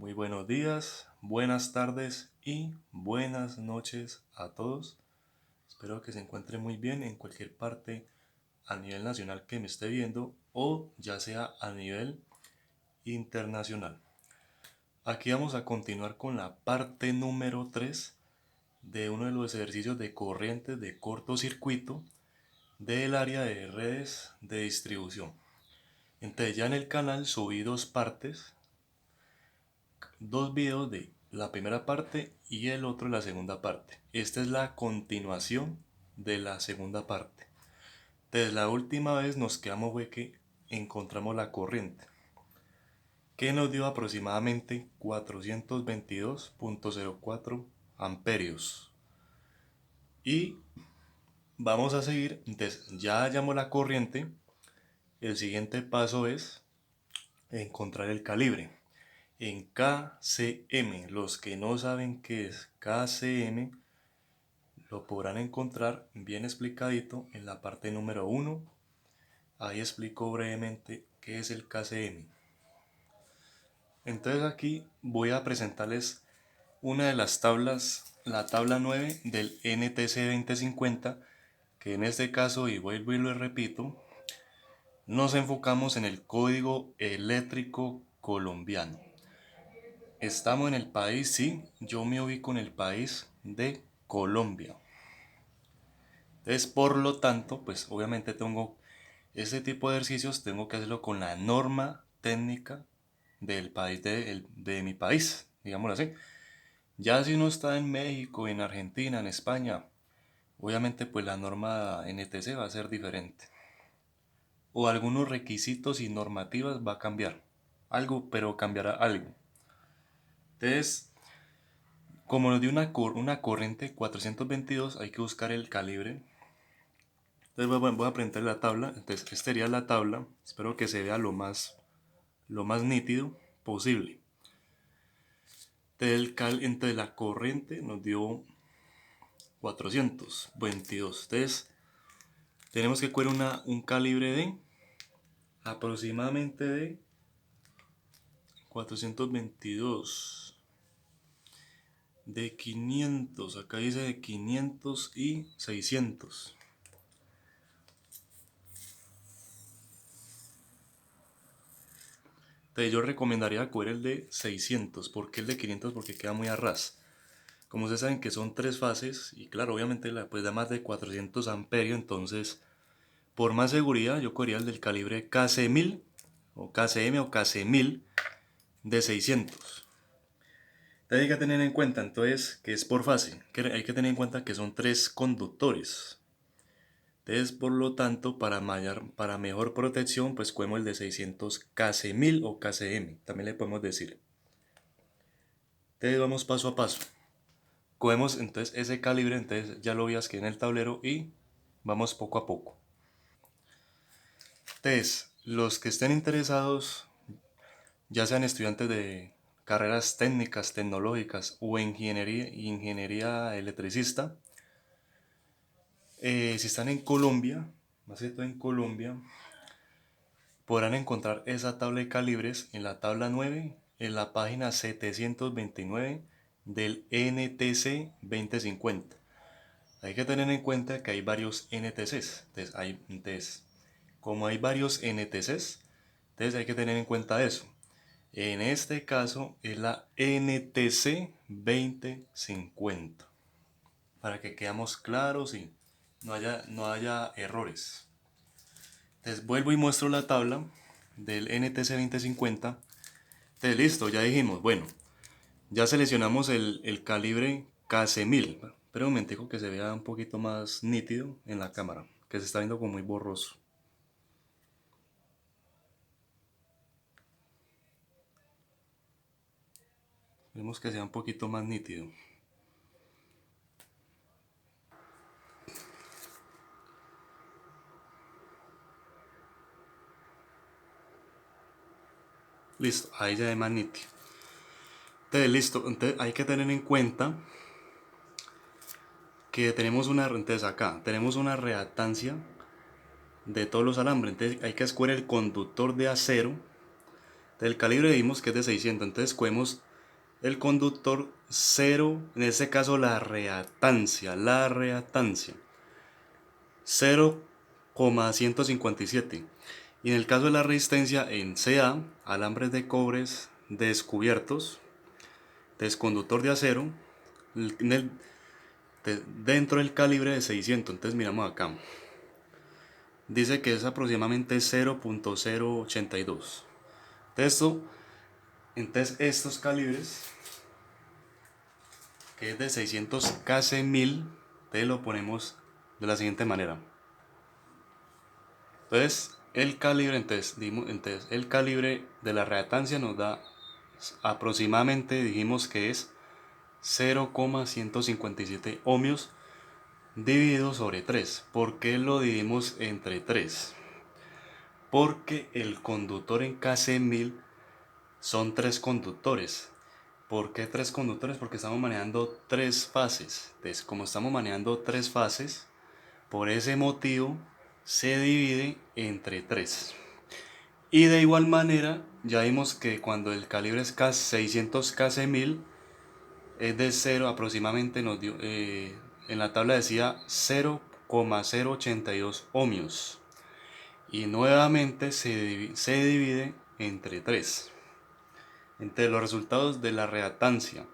Muy buenos días, buenas tardes y buenas noches a todos. Espero que se encuentren muy bien en cualquier parte a nivel nacional que me esté viendo o ya sea a nivel internacional. Aquí vamos a continuar con la parte número 3 de uno de los ejercicios de corrientes de cortocircuito del área de redes de distribución. Entonces ya en el canal subí dos videos de la primera parte y el otro la segunda parte. Esta es la continuación de la segunda parte. Desde la última vez nos quedamos fue que encontramos la corriente, que nos dio aproximadamente 422.04 amperios. Y vamos a seguir, ya hallamos la corriente, el siguiente paso es encontrar el calibre. En KCM, los que no saben qué es KCM, lo podrán encontrar bien explicadito en la parte número 1. Ahí explico brevemente qué es el KCM. Entonces aquí voy a presentarles una de las tablas, la tabla 9 del NTC 2050, que en este caso, y vuelvo y lo repito, nos enfocamos en el código eléctrico colombiano. Estamos en el país, sí, yo me ubico en el país de Colombia. Entonces, por lo tanto, pues obviamente tengo ese tipo de ejercicios, tengo que hacerlo con la norma técnica del país de mi país, digámoslo así. Ya si uno está en México, en Argentina, en España, obviamente pues la norma NTC va a ser diferente. O algunos requisitos y normativas va a cambiar. Algo, pero cambiará algo. Entonces, como nos dio una corriente 422, hay que buscar el calibre. Entonces voy a presentar la tabla. Entonces, esta sería la tabla. Espero que se vea lo más nítido posible. Entre la corriente nos dio 422. Entonces, tenemos que coger un calibre de aproximadamente de 422. De 500. Acá dice de 500 y 600. Entonces yo recomendaría coger el de 600. ¿Por qué el de 500? Porque queda muy a ras. Como ustedes saben que son tres fases, y claro, obviamente pues da más de 400 amperios, entonces por más seguridad yo cogería el del calibre KC1000 o KCM o KC1000 de 600. Entonces hay que tener en cuenta entonces que es por fase, que hay que tener en cuenta que son tres conductores. Entonces por lo tanto para mejor protección pues cogemos el de 600 KC1000 o KCM, también le podemos decir. Entonces vamos paso a paso. Cogemos entonces ese calibre, entonces ya lo veas que en el tablero y vamos poco a poco. Entonces, los que estén interesados, ya sean estudiantes de carreras técnicas, tecnológicas o ingeniería electricista, si están en Colombia, más que todo en Colombia, podrán encontrar esa tabla de calibres en la tabla 9, en la página 729 del NTC 2050. Hay que tener en cuenta que hay varios NTCs. Entonces, como hay varios NTCs, entonces hay que tener en cuenta eso. En este caso es la NTC 2050. Para que quedemos claros y no haya errores. Entonces vuelvo y muestro la tabla del NTC 2050. Entonces listo, ya dijimos, bueno, ya seleccionamos el calibre KC1000. Pero un momentico que se vea un poquito más nítido en la cámara, que se está viendo como muy borroso. Vemos que sea un poquito más nítido. Listo, ahí ya es más nítido. Entonces listo, entonces hay que tener en cuenta que entonces acá tenemos una reactancia de todos los alambres. Entonces hay que escoger el conductor de acero. Del calibre vimos que es de 600. Entonces cogemos el conductor 0, en este caso la reactancia 0,157. Y en el caso de la resistencia en CA, alambres de cobres descubiertos, conductor de acero, dentro del calibre de 600. Entonces miramos acá, dice que es aproximadamente 0,082. Entonces estos calibres, que es de 600 kc 1000, te lo ponemos de la siguiente manera. Entonces el calibre, el calibre de la reactancia nos da aproximadamente, dijimos que es 0,157 ohmios dividido sobre 3. ¿Por qué lo dividimos entre 3? Porque el conductor en kc 1000 son 3 conductores. ¿Por qué 3 conductores? Porque estamos manejando 3 fases. Entonces, como estamos manejando 3 fases, por ese motivo se divide entre 3. Y de igual manera, ya vimos que cuando el calibre es 600 kc 1000, es de 0 aproximadamente, nos dio, en la tabla decía 0,082 ohmios. Y nuevamente se divide entre 3. Entre los resultados de la reactancia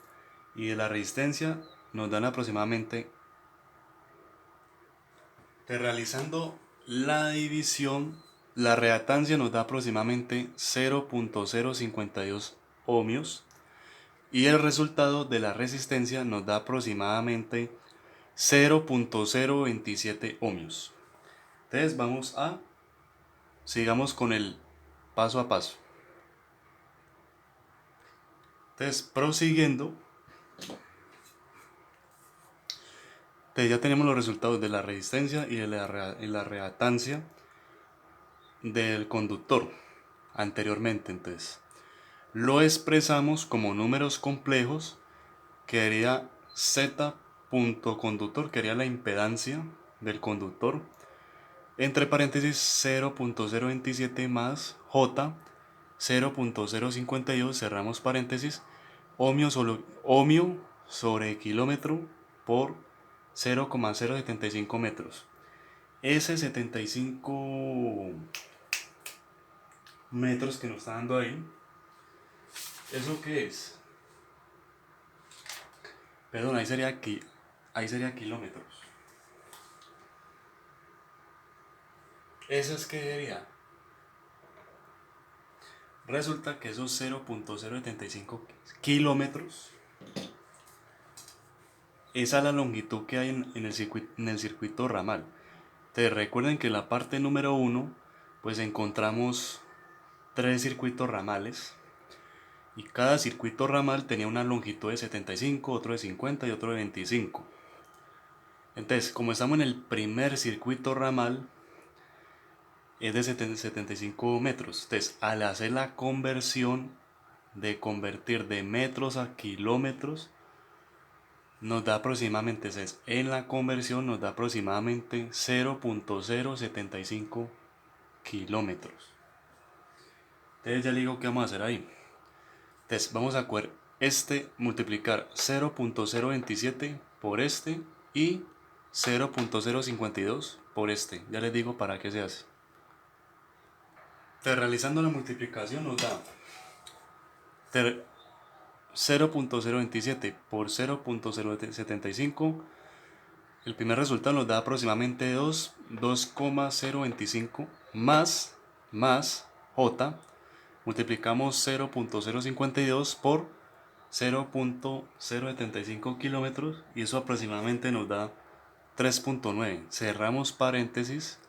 y de la resistencia nos dan aproximadamente, realizando la división, la reactancia nos da aproximadamente 0,052 ohmios y el resultado de la resistencia nos da aproximadamente 0,027 ohmios. Entonces sigamos con el paso a paso. Entonces, prosiguiendo, ya tenemos los resultados de la resistencia y de la reactancia del conductor anteriormente. Entonces, lo expresamos como números complejos, que haría Z punto conductor, que haría la impedancia del conductor, entre paréntesis 0,027 más J 0,052, cerramos paréntesis, ohmio sobre kilómetro por 0,075 metros. Ese 75 metros que nos está dando ahí, ¿eso qué es? Perdón, ahí sería kilómetros. ¿Eso es qué sería? Resulta que esos 0,075 kilómetros, esa es la longitud que hay en el circuito ramal. Te recuerden que en la parte número 1 pues encontramos 3 circuitos ramales y cada circuito ramal tenía una longitud de 75, otro de 50 y otro de 25. Entonces, como estamos en el primer circuito ramal, es de 75 metros. Entonces, al hacer la conversión de convertir de metros a kilómetros, nos da aproximadamente, en la conversión nos da aproximadamente 0,075 kilómetros. Entonces ya le digo qué vamos a hacer ahí. Entonces vamos a coger multiplicar 0,027 por y 0,052 por ya les digo para qué se hace. Entonces, realizando la multiplicación nos da 0,027 por 0,075. El primer resultado nos da aproximadamente 2,025 más J. Multiplicamos 0,052 por 0,075 kilómetros y eso aproximadamente nos da 3,9. Cerramos paréntesis,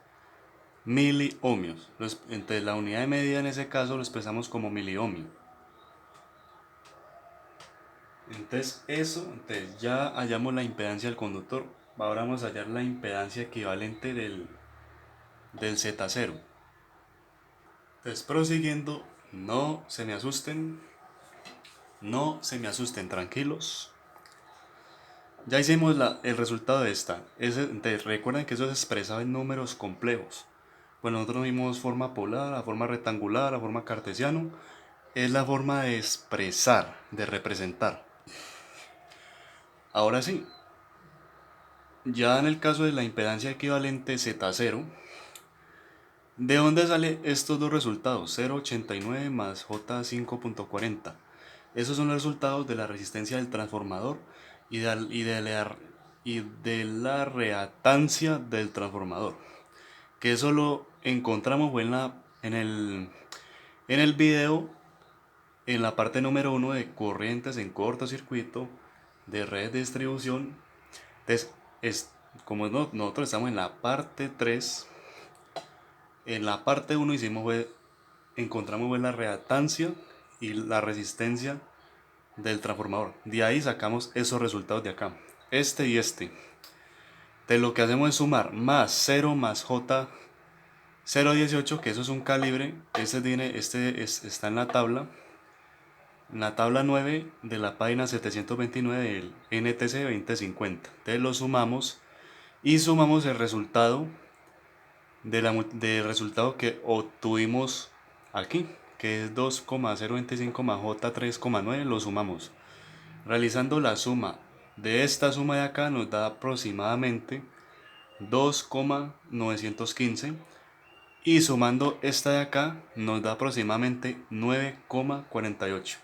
miliohmios. Entonces la unidad de medida en ese caso lo expresamos como miliohmio. Entonces ya hallamos la impedancia del conductor. Ahora vamos a hallar la impedancia equivalente del Z0. Entonces, prosiguiendo, no se me asusten, tranquilos. Ya hicimos el resultado de esta. Entonces, recuerden que eso es expresado en números complejos. Bueno, nosotros vimos forma polar, la forma rectangular, la forma cartesiano. es la forma de expresar, de representar. Ahora sí, ya en el caso de la impedancia equivalente Z0, ¿de dónde salen estos dos resultados? 0,89 más J5.40. Esos son los resultados de la resistencia del transformador y de la reactancia del transformador. Que eso lo encontramos fue en el video, en la parte número 1 de corrientes en cortocircuito de redes de distribución. Entonces, como nosotros estamos en la parte 3, en la parte 1 encontramos la reactancia y la resistencia del transformador. De ahí sacamos esos resultados de acá, este y este. De lo que hacemos es sumar más 0 más J 0,18, que eso es un calibre. Está en la tabla 9 de la página 729 del NTC 2050. Entonces lo sumamos y sumamos el resultado del resultado que obtuvimos aquí, que es 2,025 más J3,9. Lo sumamos. Realizando la suma de esta suma de acá nos da aproximadamente 2,915 y sumando esta de acá nos da aproximadamente 9,48.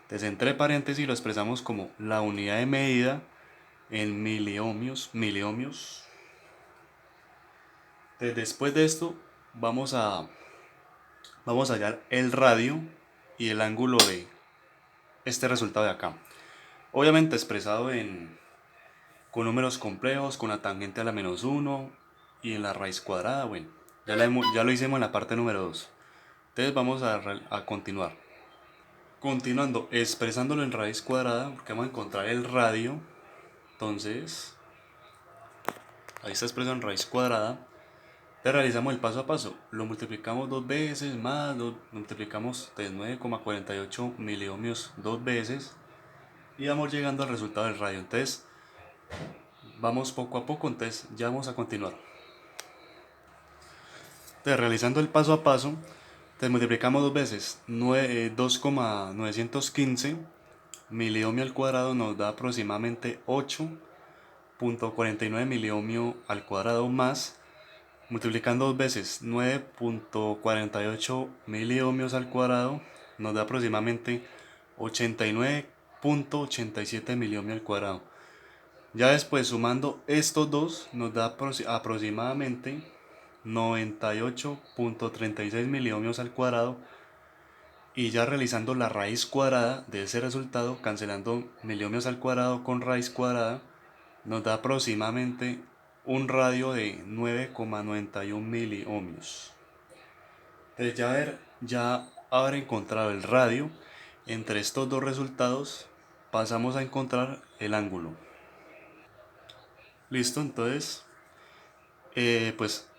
Entonces entre paréntesis lo expresamos como la unidad de medida en miliohmios. Entonces después de esto vamos a hallar el radio y el ángulo de este resultado de acá. Obviamente expresado con números complejos, con la tangente a la menos 1 y en la raíz cuadrada. Bueno, ya lo hicimos en la parte número 2. Entonces vamos a continuar. Continuando, expresándolo en raíz cuadrada, porque vamos a encontrar el radio. Entonces, ahí está expresado en raíz cuadrada. Entonces realizamos el paso a paso. Lo multiplicamos dos veces, más lo multiplicamos de 9,48 miliohmios dos veces. Y vamos llegando al resultado del radio. Entonces, vamos poco a poco. Entonces, ya vamos a continuar. Entonces, realizando el paso a paso, entonces multiplicamos dos veces. 2,915 miliohmio al cuadrado nos da aproximadamente 8,49 miliohmio al cuadrado, más multiplicando dos veces 9,48 miliohmios al cuadrado nos da aproximadamente 89,87 miliohmio al cuadrado. Ya después, sumando estos dos, nos da aproximadamente 98,36 miliohmios al cuadrado. Y ya realizando la raíz cuadrada de ese resultado, cancelando miliohmios al cuadrado con raíz cuadrada, nos da aproximadamente un radio de 9,91 miliohmios. Entonces ya haber encontrado el radio, entre estos dos resultados pasamos a encontrar el ángulo. Listo, entonces pues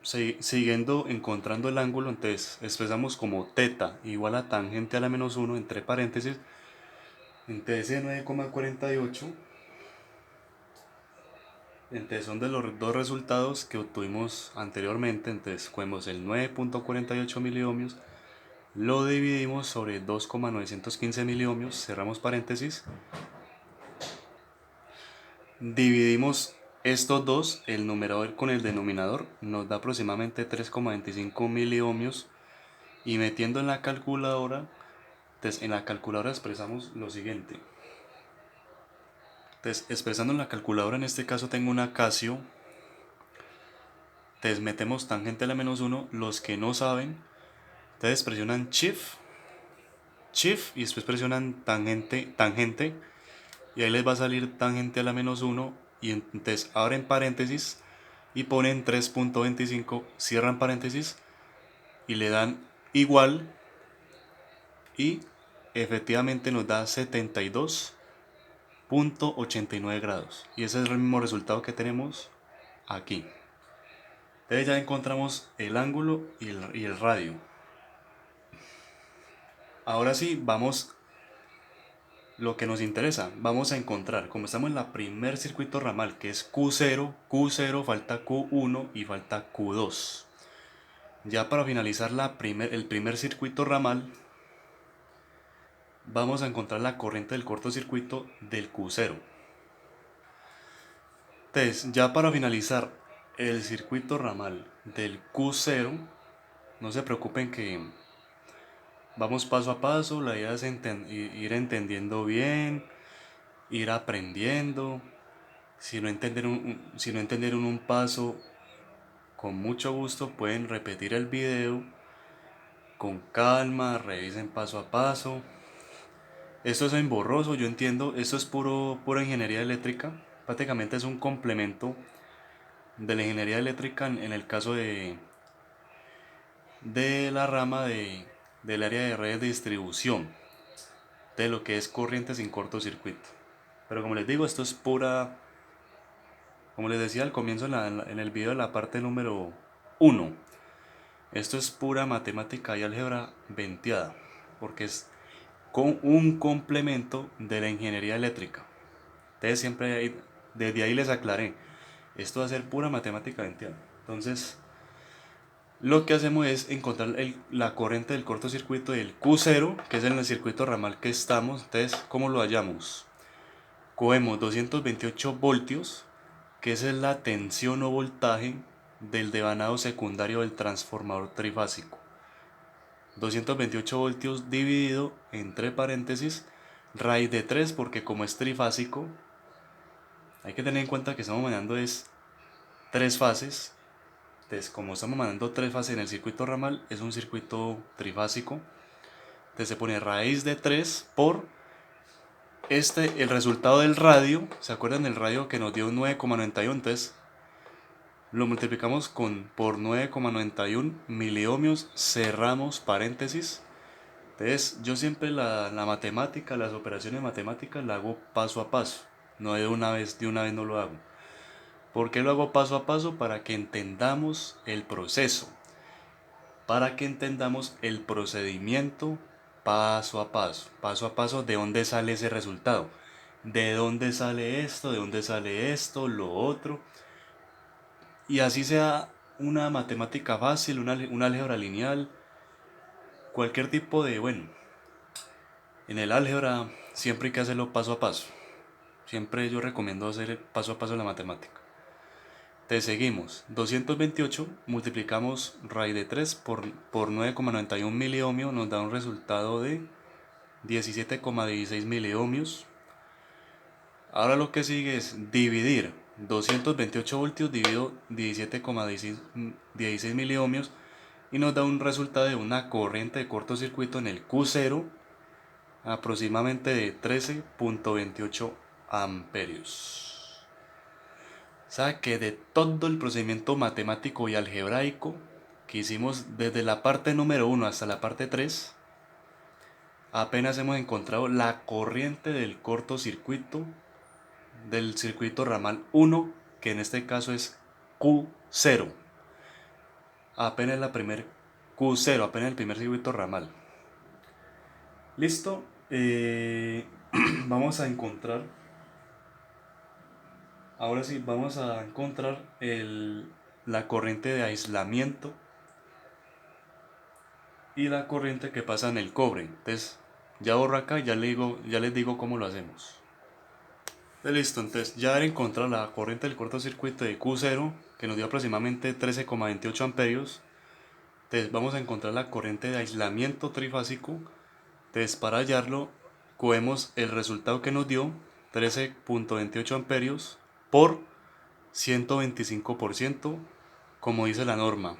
siguiendo encontrando el ángulo, entonces expresamos como θ igual a tangente a la menos 1 entre paréntesis. Entonces ese 9,48, entonces son de los dos resultados que obtuvimos anteriormente. Entonces cogemos el 9,48 miliohmios, lo dividimos sobre 2,915 miliohmios, cerramos paréntesis, dividimos estos dos, el numerador con el denominador, nos da aproximadamente 3,25 miliohmios. Y metiendo en la calculadora, entonces en la calculadora expresamos lo siguiente. Entonces, expresando en la calculadora, en este caso tengo una Casio. Entonces metemos tangente a la menos 1. Los que no saben, entonces presionan Shift y después presionan tangente, y ahí les va a salir tangente a la menos 1. Y entonces abren paréntesis y ponen 3,25, cierran paréntesis y le dan igual, y efectivamente nos da 72,89 grados. Y ese es el mismo resultado que tenemos aquí. Entonces ya encontramos el ángulo y el radio. Ahora sí, vamos lo que nos interesa. Vamos a encontrar, como estamos en la primer circuito ramal, que es Q0, falta Q1 y falta Q2. Ya para finalizar el primer circuito ramal, vamos a encontrar la corriente del cortocircuito del Q0. Entonces, ya para finalizar el circuito ramal del Q0, no se preocupen que vamos paso a paso, la idea es ir entendiendo bien, ir aprendiendo. Si no entendieron un paso, con mucho gusto pueden repetir el video con calma, revisen paso a paso. Esto es en borroso, yo entiendo, esto es pura ingeniería eléctrica. Prácticamente es un complemento de la ingeniería eléctrica en el caso de la rama del área de redes de distribución, de lo que es corriente sin cortocircuito. Pero como les digo, esto es pura, como les decía al comienzo en el video de la parte número 1, esto es pura matemática y álgebra venteada, porque es con un complemento de la ingeniería eléctrica. Entonces desde ahí les aclaré, esto va a ser pura matemática venteada. Entonces, lo que hacemos es encontrar la corriente del cortocircuito del Q0, que es en el circuito ramal que estamos. Entonces, ¿cómo lo hallamos? Cogemos 228 voltios, que esa es la tensión o voltaje del devanado secundario del transformador trifásico. 228 voltios dividido entre paréntesis raíz de 3, porque como es trifásico, hay que tener en cuenta que estamos manejando es 3 fases. Entonces, como estamos manejando 3 fases en el circuito ramal, es un circuito trifásico. Entonces se pone raíz de 3 por el resultado del radio. ¿Se acuerdan del radio que nos dio 9,91? Entonces lo multiplicamos por 9,91 miliohmios, cerramos paréntesis. Entonces yo siempre la matemática, las operaciones matemáticas la hago paso a paso, no de una vez no lo hago. ¿Por qué lo hago paso a paso? Para que entendamos el proceso, para que entendamos el procedimiento paso a paso, de dónde sale ese resultado, de dónde sale esto, de dónde sale esto, lo otro, y así sea una matemática fácil, una álgebra lineal, cualquier tipo de, bueno, en el álgebra siempre hay que hacerlo paso a paso, siempre yo recomiendo hacer paso a paso la matemática. Te seguimos, 228 multiplicamos raíz de 3 por 9,91 miliohmios, nos da un resultado de 17,16 miliohmios. Ahora lo que sigue es dividir 228 voltios dividido 17,16 miliohmios y nos da un resultado de una corriente de cortocircuito en el Q0 aproximadamente de 13,28 amperios. O sea que de todo el procedimiento matemático y algebraico que hicimos desde la parte número 1 hasta la parte 3, apenas hemos encontrado la corriente del cortocircuito del circuito ramal 1, que en este caso es Q0. Apenas la primer Q0, apenas el primer circuito ramal. Listo. Vamos a encontrar. Ahora sí, vamos a encontrar la corriente de aislamiento y la corriente que pasa en el cobre. Entonces, ya borro acá y ya les digo cómo lo hacemos. Listo, entonces ya he encontrado la corriente del cortocircuito de Q0, que nos dio aproximadamente 13,28 amperios. Entonces vamos a encontrar la corriente de aislamiento trifásico. Entonces para hallarlo, cogemos el resultado que nos dio, 13,28 amperios por 125%, como dice la norma.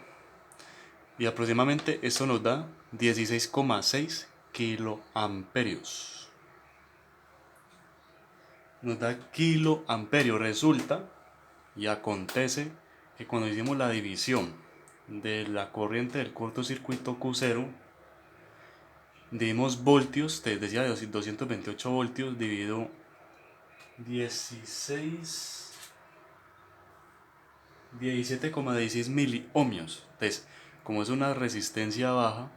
Y aproximadamente esto nos da 16,6 kiloamperios. Nos da kiloamperios. Resulta y acontece que cuando hicimos la división de la corriente del cortocircuito Q0, dimos voltios, te decía 228 voltios dividido 17,16 miliohmios. Entonces, como es una resistencia baja,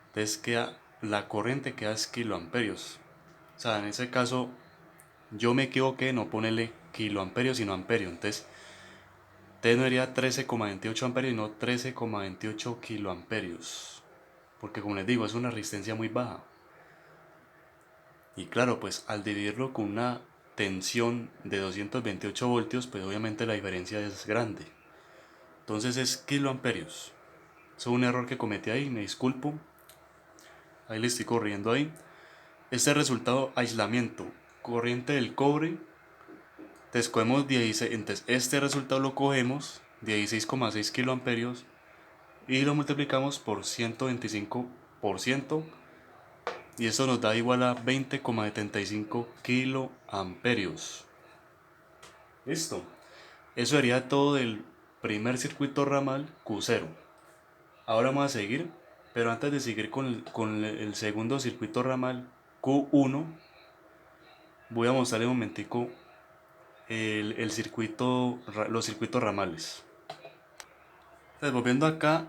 entonces la corriente queda es kiloamperios. O sea, en ese caso yo me equivoqué, no ponerle kiloamperios sino amperio. Entonces no sería 13,28 amperios sino 13,28 kiloamperios. Porque como les digo, es una resistencia muy baja. Y claro, pues al dividirlo con una tensión de 228 voltios, pues obviamente la diferencia es grande. Entonces es kiloamperios. Eso es un error que cometí ahí, me disculpo. Ahí le estoy corriendo ahí. Este resultado, aislamiento, corriente del cobre. Entonces cogemos 16, entonces este resultado lo cogemos, 16,6 kiloamperios, y lo multiplicamos por 125%, y eso nos da igual a 20,75 kiloamperios. Listo. Eso sería todo del primer circuito ramal Q0. Ahora vamos a seguir, pero antes de seguir con el segundo circuito ramal Q1, voy a mostrarle un momentico el circuito, los circuitos ramales. Entonces, volviendo acá,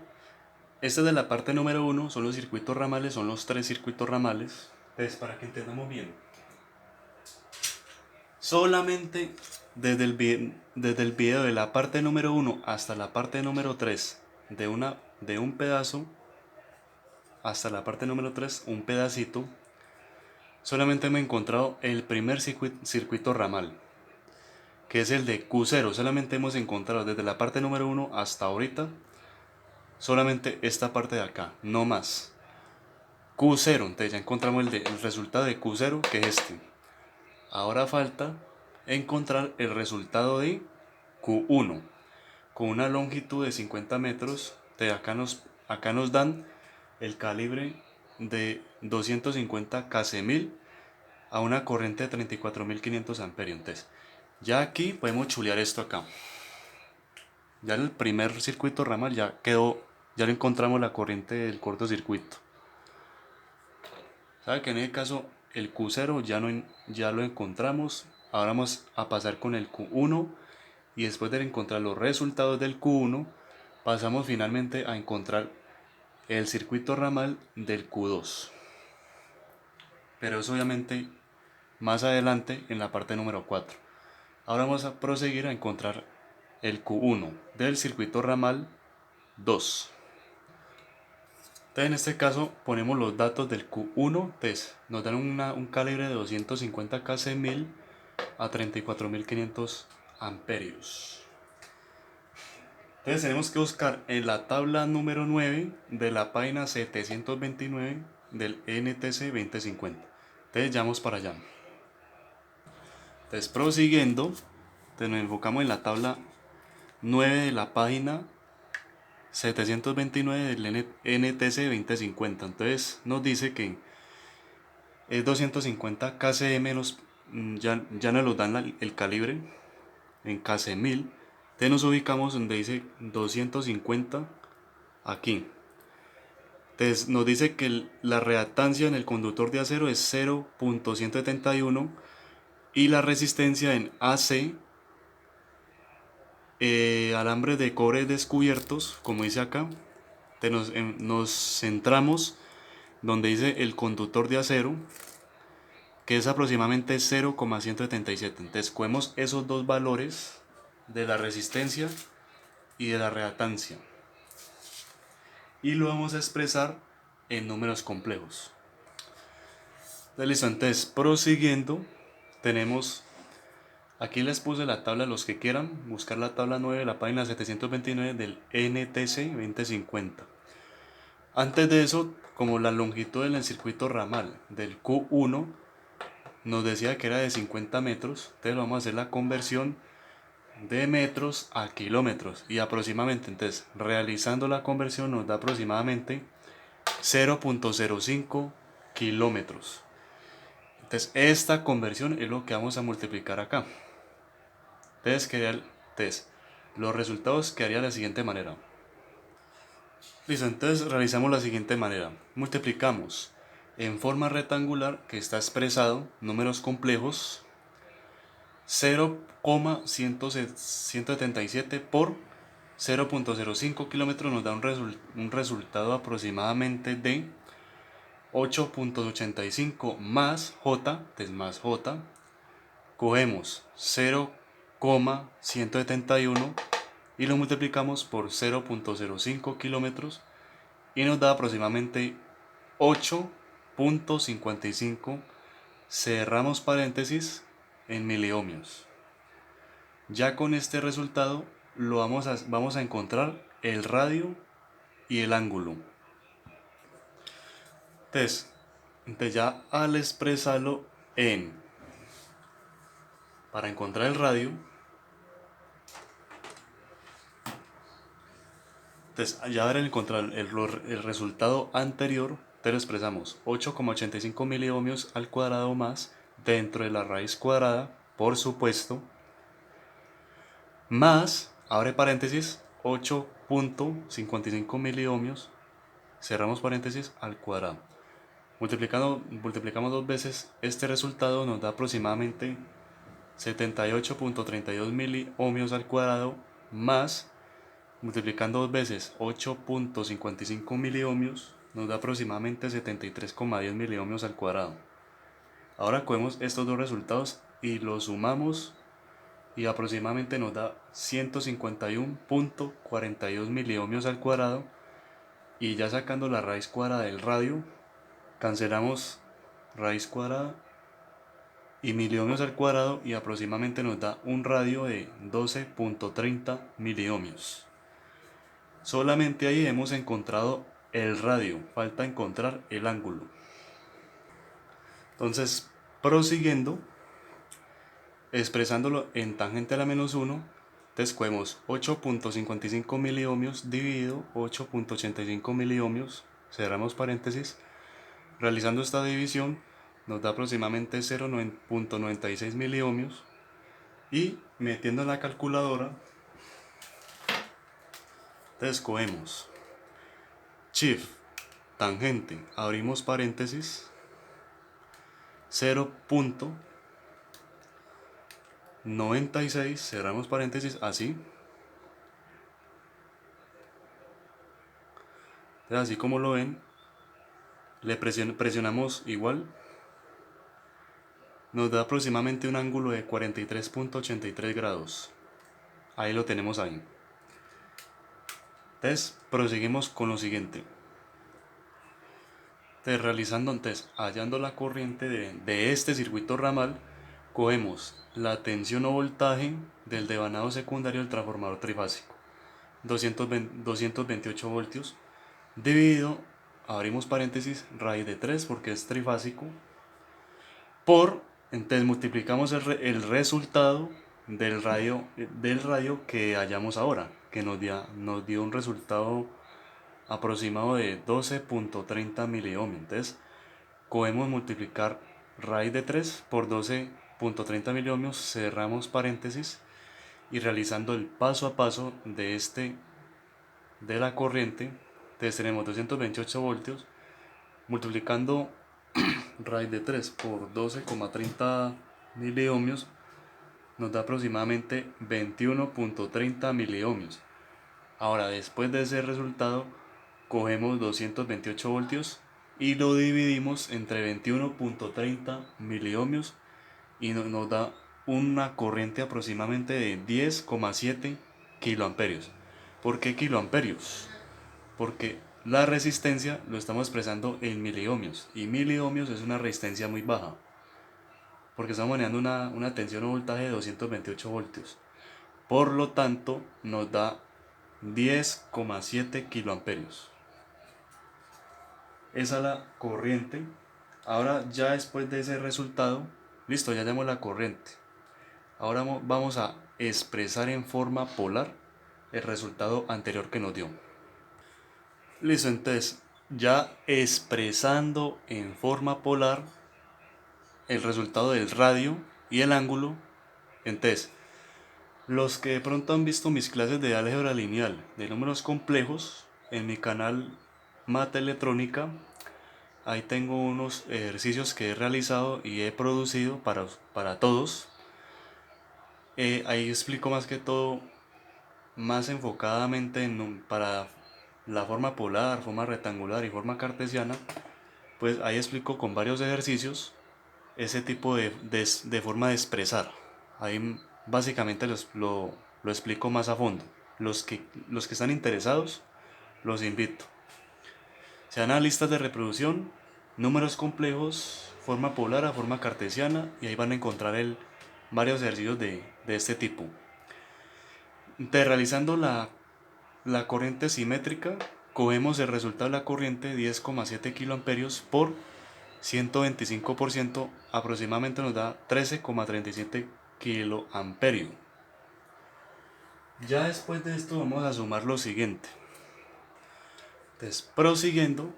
esta es de la parte número 1, son los circuitos ramales, son los 3 circuitos ramales. Entonces, para que entendamos bien, solamente desde el video de la parte número 1 hasta la parte número 3 de un pedazo hasta la parte número 3, un pedacito, solamente me he encontrado el primer circuito ramal, que es el de Q0. Solamente hemos encontrado desde la parte número 1 hasta ahorita solamente esta parte de acá, no más. Q0, entonces ya encontramos el resultado de Q0, que es este. Ahora falta encontrar el resultado de Q1 con una longitud de 50 metros. De acá nos dan el calibre de 250 kc1000 a una corriente de 34.500 amperios. Entonces, ya aquí podemos chulear esto acá. Ya en el primer circuito ramal ya quedó, ya lo encontramos la corriente del cortocircuito. Sabe que en este caso el Q0 ya lo encontramos. Ahora vamos a pasar con el Q1, y después de encontrar los resultados del Q1 pasamos finalmente a encontrar el circuito ramal del Q2. Pero eso obviamente más adelante en la parte número 4. Ahora vamos a proseguir a encontrar el Q1 del circuito ramal 2. Entonces en este caso ponemos los datos del Q1, entonces nos dan un calibre de 250 kc1000 a 34.500 amperios. Entonces tenemos que buscar en la tabla número 9 de la página 729 del NTC 2050. Entonces ya vamos para allá. Entonces prosiguiendo, nos enfocamos en la tabla 9 de la página 729 del NTC 2050. Entonces nos dice que es 250 kcm, ya nos lo dan el calibre en kc1000. Entonces nos ubicamos donde dice 250 aquí. Entonces nos dice que la reactancia en el conductor de acero es 0.171 y la resistencia en AC, alambres de cobre descubiertos, como dice acá. Nos centramos donde dice el conductor de acero, que es aproximadamente 0,177. Entonces cogemos esos dos valores de la resistencia y de la reactancia y lo vamos a expresar en números complejos. Entonces, listo. Entonces, prosiguiendo, tenemos, aquí les puse la tabla, los que quieran buscar la tabla 9 de la página 729 del NTC 2050. Antes de eso, como la longitud en el circuito ramal del Q1 nos decía que era de 50 metros, entonces vamos a hacer la conversión de metros a kilómetros, y aproximadamente, entonces realizando la conversión nos da aproximadamente 0.05 kilómetros. Entonces esta conversión es lo que vamos a multiplicar acá. Entonces los resultados quedarían de la siguiente manera. Listo, entonces realizamos la siguiente manera. Multiplicamos en forma rectangular, que está expresado números complejos, 0,177 por 0.05 kilómetros nos da un resultado aproximadamente de 8.85 más J, entonces más J, cogemos 0,171 y lo multiplicamos por 0.05 kilómetros y nos da aproximadamente 8.55 cerramos paréntesis en miliohmios. Ya con este resultado vamos a encontrar el radio y el ángulo. Entonces ya al expresarlo para encontrar el radio, entonces ya al encontrar el resultado anterior, te lo expresamos 8,85 miliohmios al cuadrado más dentro de la raíz cuadrada, por supuesto, más, abre paréntesis, 8,55 miliohmios, cerramos paréntesis, al cuadrado. Multiplicamos dos veces, este resultado nos da aproximadamente 78,32 miliohmios al cuadrado, más, multiplicando dos veces 8,55 miliohmios, nos da aproximadamente 73,10 miliohmios al cuadrado. Ahora cogemos estos dos resultados y los sumamos y aproximadamente nos da 151,42 miliohmios al cuadrado, y ya sacando la raíz cuadrada del radio, cancelamos raíz cuadrada y miliohmios al cuadrado y aproximadamente nos da un radio de 12,30 miliohmios. Solamente ahí hemos encontrado el radio, falta encontrar el ángulo. Entonces, prosiguiendo, expresándolo en tangente a la menos 1, entonces cogemos 8,55 miliohmios dividido 8,85 miliohmios, cerramos paréntesis, realizando esta división nos da aproximadamente 0,96 miliohmios, y metiendo en la calculadora, entonces cogemos shift, tangente, abrimos paréntesis, 0,96, cerramos paréntesis, así. Entonces, así como lo ven, le presionamos igual, nos da aproximadamente un ángulo de 43,83 grados. Ahí lo tenemos ahí. Entonces, proseguimos con lo siguiente. Entonces, hallando la corriente de este circuito ramal, cogemos la tensión o voltaje del devanado secundario del transformador trifásico, 228 voltios, dividido, abrimos paréntesis, raíz de 3 porque es trifásico, entonces multiplicamos el resultado del radio que hallamos ahora, que nos dio un resultado aproximado de 12,30 miliohmios. Entonces podemos multiplicar raíz de 3 por 12,30 miliohmios, cerramos paréntesis, y realizando el paso a paso de la corriente, entonces tenemos 228 voltios, multiplicando raíz de 3 por 12,30 miliohmios, nos da aproximadamente 21,30 miliohmios. Ahora, después de ese resultado, cogemos 228 voltios y lo dividimos entre 21,30 miliohmios y nos da una corriente aproximadamente de 10,7 kiloamperios. ¿Por qué kiloamperios? Porque la resistencia lo estamos expresando en miliohmios, y miliohmios es una resistencia muy baja, porque estamos manejando una tensión o voltaje de 228 voltios. Por lo tanto, nos da 10,7 kiloamperios. Esa es la corriente. Ahora, ya después de ese resultado, listo, ya tenemos la corriente. Ahora vamos a expresar en forma polar el resultado anterior que nos dio. Listo, entonces, ya expresando en forma polar el resultado del radio y el ángulo, entonces, los que de pronto han visto mis clases de álgebra lineal, de números complejos, en mi canal Mata Electrónica, ahí tengo unos ejercicios que he realizado y he producido para todos. Ahí explico más que todo, más enfocadamente para la forma polar, forma rectangular y forma cartesiana. Pues ahí explico con varios ejercicios ese tipo de forma de expresar. Ahí básicamente lo explico más a fondo. Los que están interesados, los invito. Sean listas de reproducción, números complejos, forma polar a forma cartesiana, y ahí van a encontrar varios ejercicios de este tipo. Entonces, realizando la corriente simétrica, cogemos el resultado de la corriente 10,7 kiloamperios por 125%, aproximadamente nos da 13,37 kiloamperios. Ya después de esto vamos a sumar lo siguiente. Entonces, prosiguiendo,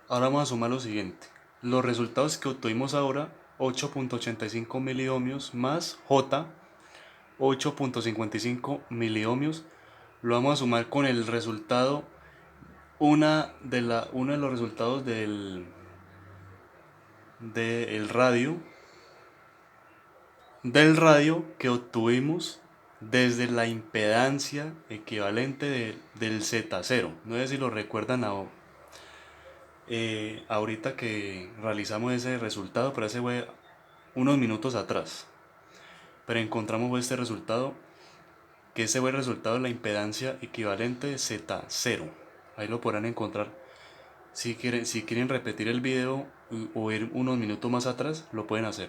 ahora vamos a sumar lo siguiente. Los resultados que obtuvimos ahora, 8,85 miliohmios más J, 8,55 miliohmios, lo vamos a sumar con el resultado, uno de los resultados del radio que obtuvimos desde la impedancia equivalente del Z0. No sé si lo recuerdan ahorita que realizamos ese resultado, pero ese fue unos minutos atrás. Pero encontramos este resultado, que ese fue el resultado de la impedancia equivalente Z0. Ahí lo podrán encontrar. Si quieren repetir el video o ir unos minutos más atrás, lo pueden hacer.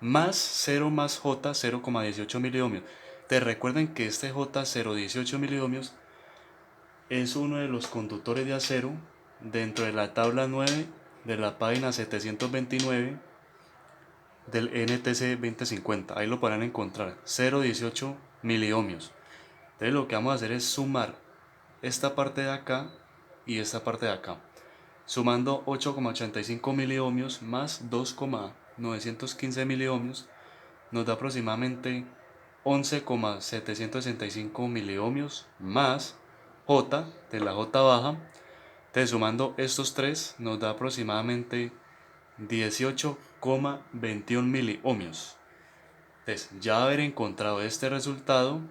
Más 0 más J, 0,18 miliohmios. Te recuerden que este J, 0,18 miliohmios, es uno de los conductores de acero dentro de la tabla 9 de la página 729 del NTC 2050. Ahí lo podrán encontrar, 0,18 miliohmios. Entonces lo que vamos a hacer es sumar esta parte de acá y esta parte de acá. Sumando 8,85 miliohmios más 2,915 miliohmios nos da aproximadamente 11,765 miliohmios más J de la J baja. Entonces, sumando estos tres nos da aproximadamente 18,21 miliohmios. Entonces, ya haber encontrado este resultado,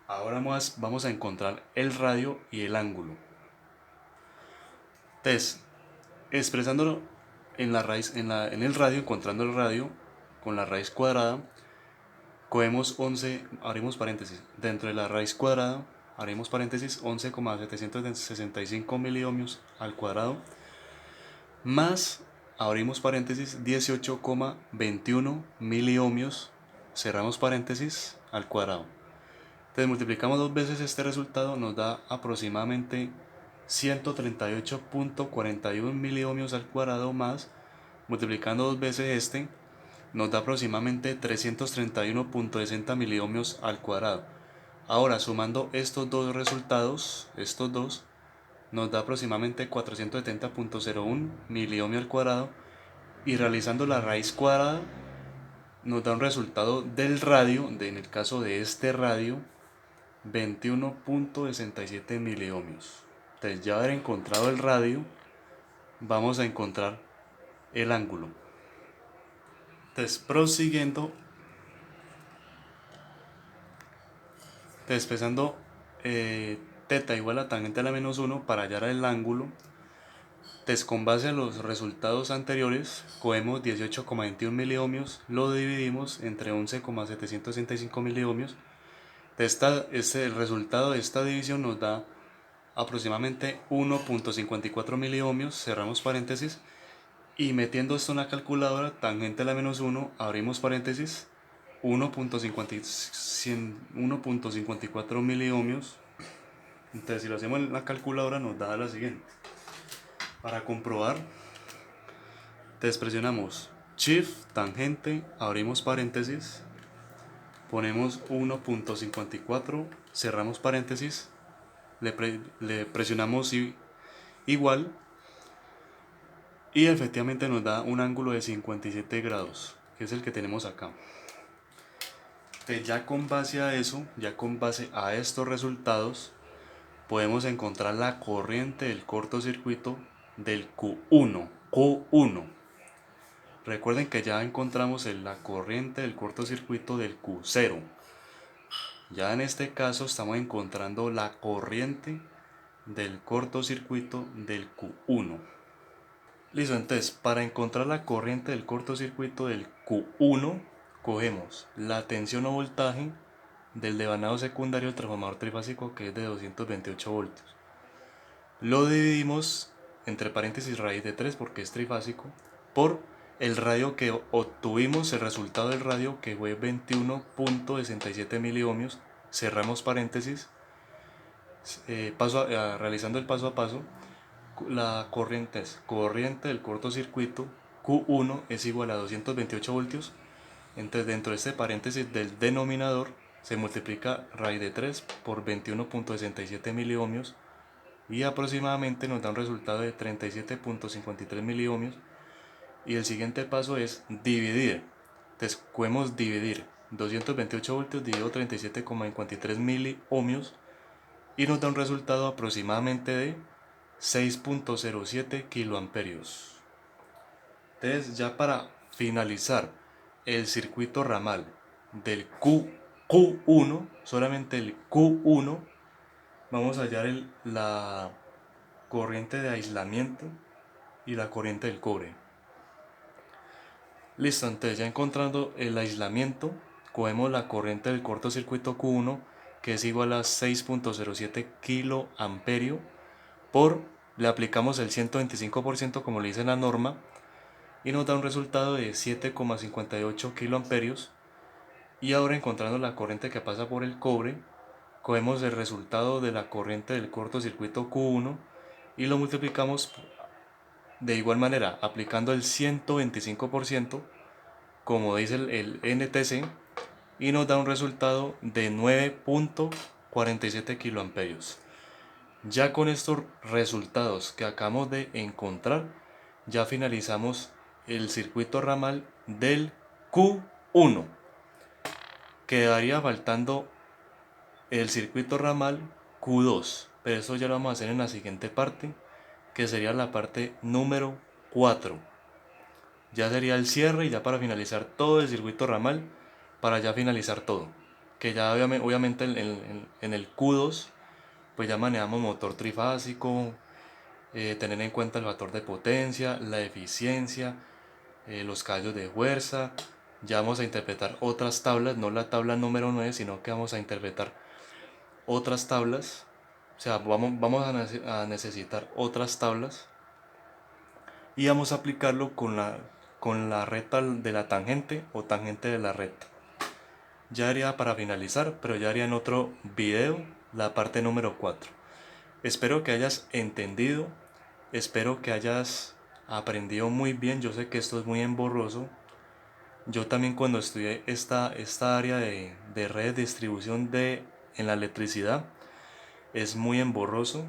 ahora vamos a encontrar el radio y el ángulo. Entonces, expresándolo en el radio, encontrando el radio con la raíz cuadrada, cogemos 11, abrimos paréntesis, dentro de la raíz cuadrada, haremos paréntesis, 11,765 miliohmios al cuadrado, más, abrimos paréntesis, 18,21 miliohmios, cerramos paréntesis, al cuadrado. Entonces multiplicamos dos veces este resultado, nos da aproximadamente 138,41 miliohmios al cuadrado, más, multiplicando dos veces este, nos da aproximadamente 331,60 miliohmios al cuadrado. Ahora, sumando estos dos resultados, nos da aproximadamente 470,01 miliohmios al cuadrado, y realizando la raíz cuadrada nos da un resultado del radio, en el caso de este radio, 21,67 miliohmios. Entonces, ya haber encontrado el radio, vamos a encontrar el ángulo. Entonces, prosiguiendo, despejando teta igual a tangente a la menos 1 para hallar el ángulo. Entonces, con base a los resultados anteriores, cogemos 18,21 miliohmios, lo dividimos entre 11,765 miliohmios. El resultado de esta división nos da aproximadamente 1,54 miliohmios, cerramos paréntesis, y metiendo esto en la calculadora, tangente a la menos 1, abrimos paréntesis, 1,54 miliohmios. Entonces, si lo hacemos en la calculadora, nos da la siguiente. Para comprobar, presionamos Shift, tangente, abrimos paréntesis, ponemos 1,54, cerramos paréntesis, le presionamos igual, y efectivamente nos da un ángulo de 57 grados, que es el que tenemos acá. Entonces, ya con base a eso, ya con base a estos resultados, podemos encontrar la corriente del cortocircuito del Q1. Recuerden que ya encontramos la corriente del cortocircuito del Q0. Ya en este caso estamos encontrando la corriente del cortocircuito del Q1. Listo, entonces para encontrar la corriente del cortocircuito del Q1, cogemos la tensión o voltaje del devanado secundario del transformador trifásico, que es de 228 voltios. Lo dividimos entre paréntesis raíz de 3 porque es trifásico, por el radio que obtuvimos, el resultado del radio que fue 21.67 miliohmios, cerramos paréntesis, realizando el paso a paso. La corriente del cortocircuito Q1 es igual a 228 voltios. Entonces dentro de este paréntesis del denominador se multiplica raíz de 3 por 21.67 miliohmios y aproximadamente nos da un resultado de 37.53 miliohmios. Y el siguiente paso es dividir. Entonces podemos dividir 228 voltios dividido 37,53 miliohmios y nos da un resultado aproximadamente de 6.07 kiloamperios. Entonces ya para finalizar el circuito ramal del Q1, solamente el Q1, vamos a hallar la corriente de aislamiento y la corriente del cobre. Listo, entonces ya encontrando el aislamiento, cogemos la corriente del cortocircuito Q1, que es igual a 6.07 kiloamperio, le aplicamos el 125% como le dice la norma, y nos da un resultado de 7,58 kiloamperios. Y ahora encontrando la corriente que pasa por el cobre, cogemos el resultado de la corriente del cortocircuito Q1 y lo multiplicamos de igual manera, aplicando el 125%, como dice el NTC, y nos da un resultado de 9.47 kiloamperios. Ya con estos resultados que acabamos de encontrar, ya finalizamos el circuito ramal del Q1. Quedaría faltando el circuito ramal Q2, pero eso ya lo vamos a hacer en la siguiente parte, que sería la parte número 4. Ya sería el cierre y ya para finalizar todo el circuito ramal, para ya finalizar todo. Que ya obviamente en el Q2 pues ya manejamos motor trifásico, tener en cuenta el factor de potencia, la eficiencia, los caballos de fuerza. Ya vamos a interpretar otras tablas, no la tabla número 9, sino que vamos a interpretar otras tablas. O sea, vamos a necesitar otras tablas y vamos a aplicarlo con la recta de la tangente o tangente de la recta. Ya haría para finalizar, pero ya haría en otro video la parte número 4. Espero que hayas entendido, espero que hayas aprendido muy bien. Yo sé que esto es muy emborroso. Yo también cuando estudié esta área de redes de distribución en la electricidad es muy emborroso,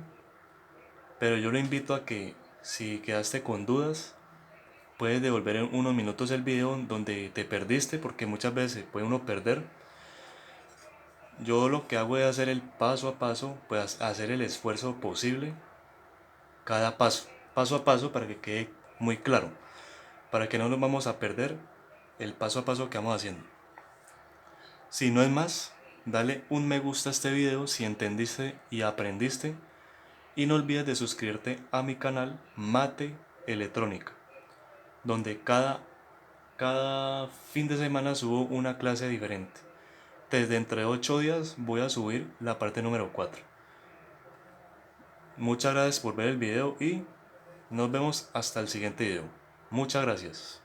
pero yo lo invito a que si quedaste con dudas, puedes devolver en unos minutos el video donde te perdiste, porque muchas veces puede uno perder. Yo lo que hago es hacer el paso a paso, pues hacer el esfuerzo posible, cada paso a paso, para que quede muy claro, para que no nos vamos a perder el paso a paso que vamos haciendo. Si no es más, dale un me gusta a este video si entendiste y aprendiste, y no olvides de suscribirte a mi canal Mate Electrónica, donde cada fin de semana subo una clase diferente. Desde entre 8 días voy a subir la parte número 4. Muchas gracias por ver el video y nos vemos hasta el siguiente video. Muchas gracias.